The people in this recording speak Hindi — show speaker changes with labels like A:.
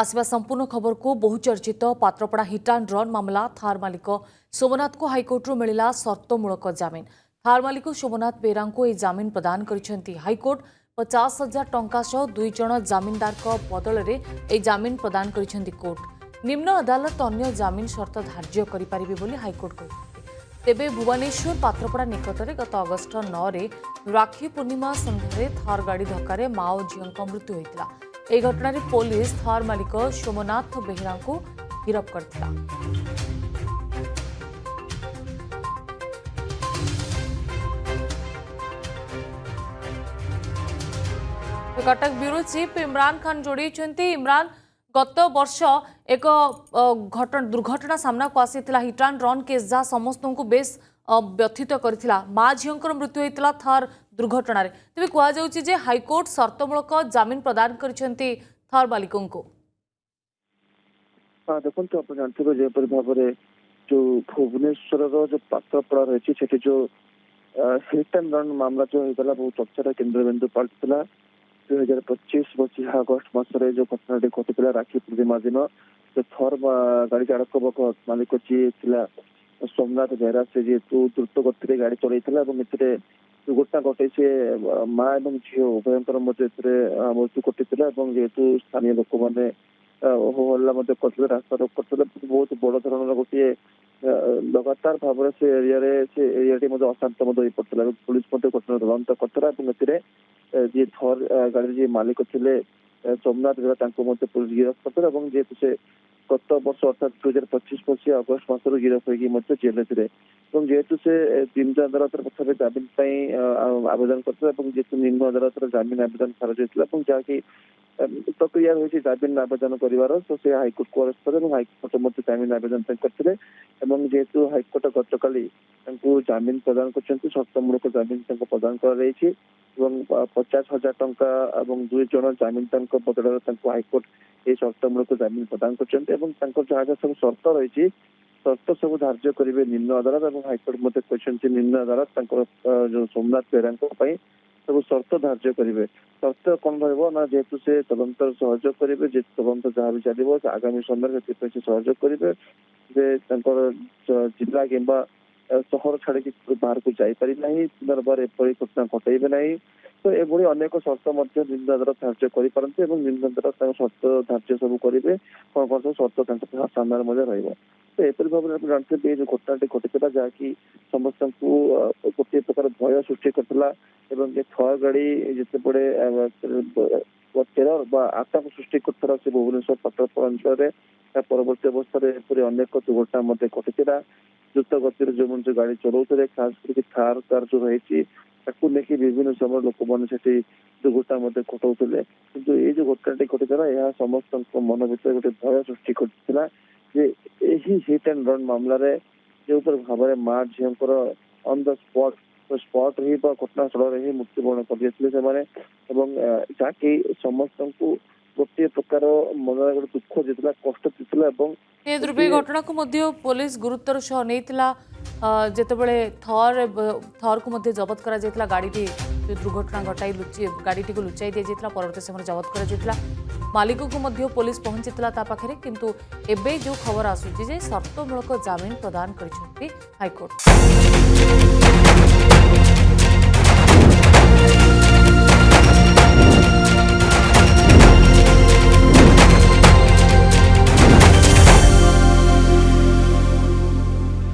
A: आसवा संपूर्ण खबर को बहुचर्चित पात्रपड़ा हिट एंड रन मामला थार मालिक सोमनाथ को हाइकोर्टू मिला सर्तमूलक जमीन। थार मालिक सोमनाथ बेरा को यह जमीन प्रदान कर हाइकोर्ट 50,000 टंका सह 2 जण जमीनदार बदल में यह जमीन प्रदान कर कोर्ट। निम्न अदालत अन्य जमीन शर्त धार्य करें हाइकोर्ट कहते। तेबे भुवनेश्वर पात्रपड़ा निकट में गत अगस्ट 9 रे राखी पूर्णिमा सन्धारे थार गाड़ी धक्का माओ झील मृत्यु होता। यह घटना पुलिस थार मालिक सोमनाथ बेहरा को गिरफ्त करथिला। कटक ब्यूरो चीफ इमरान खान जोड़ी। इमरान, गत वर्ष एक दुर्घटना सामना को आसीथिला हिट एंड रन केस जहाँ समस्त को बेस व्यथित करथिला। माँ झील मृत्यु होता थार दुर्घटना तेज कहुचे हाइकोर्ट सर्तमूलक जमीन प्रदान करछंती थार मालिकों को।
B: हाँ देखो आप जानते जयपुर भाव में जो भुवनेश्वर जो पात्रपड़ा रही जो हिट एंड रन मामला जो होता बहुत चर्चार केन्द्रबिंदु पलटिला। 2025 वर्ष अगस्ट मसरे जो घटना घटी राखी पूर्णिमा दिन जो थर गाड़ी चालक मालिक जी सोमनाथ बेहरा से जेहेतु द्रुत गति गाड़ी चलता दुर्घटना घटे से माँ और झील उभयंकर मृत्यु घटी जेहेतु स्थानीय लोक मैंने हल्ला करते रास्ता रोक करते बहुत बड़ धरण गोटे लगातार भाव से एरिया अशांत पड़ता। पुलिस घटना तदंत करता जी थर गाड़ी जी मालिक थे सोमनाथ बेहरा पुलिस गिरफ्त करता। जेहेतु से गत वर्ष अर्थात 2025 वर्ष अगस्ट मसर गिरफ हो जेल थे जेहेतु से निम्न अदालत प्रथम जमीन आवेदन करते जेहेतु निम्न अदालत जमीन आवेदन खारज होता जहाँकि प्रक्रिया रही जमीन आवेदन कर तो से हाइकोर्ट को अरेस्ट करे हाइकोर्ट जमीन आवेदन करते जेहेतु हाइकोर्ट गतकाली जमीन प्रदान कर सर्तमूलक जमीन प्रदान कर 50,000 टंका और 2 जण जमीन बदल हाइकोर्ट ये सर्तमूलक जमीन प्रदान कर जहाँ सब शर्त रही शर्त सब धार्य करेंगे निम्न अदालत और हाइकोर्ट निम्न अदालत जो सोमनाथ बेहरा सब शर्त धार्य करेंगे। शर्त कौन रहा जेहेतु से तदंत सहयोग करेंगे तदंत जहाँ भी चलो आगामी समय सहयोग करेंगे जिला कि सहर छाड़ी बाहर को जापारे ना पुनर्बार एपरी घटना घटेबे ना तो ये अनेक शर्त निम्न अदालत धार्य करते निम्न अदालत शर्त धार्य सब करेंगे कौन कौन सब शर्त सामने रहा तो एपरी भाव में जानते जो घटना घटी जहाँकि समस्त गोटे प्रकार भय सृष्टि करता थर गाड़ी जिते बड़े टेरर आतंक सृष्टि करता से भुवनेश्वर पात्रपड़ा अंचल परवर्ती अवस्था अनेक दुर्घटना घटी द्रुत गति जो गाड़ी चलाते खास करके थार कार जो रही लेकिन विभिन्न समय लोक मैंने दुर्घटना घटाऊे कि ये जो घटना घटीला यह समस्त मन भर गोटे भय सृष्टि करता हिट एंड रन मामलें जो भाव में माँ झील ऑन द स्पॉट ही घटनास्थल ही मृत्युवरण कर जहाँकि समस्त को गोटे प्रकार मन गोटे दुख देता कष्ट देता।
A: दुर्घटना को पुलिस गुरुतर सह नहीं जितेबले थर को जबत कर गाड़ी दुर्घटना घटाई गाड़ी को लुचाई दी जाता परवर्त समय जबत कर मालिक को पुलिस पहुंची पाखे किंतु एबे जो खबर आसूची जे सर्तमूलक जमीन प्रदान कर हाइकोर्ट।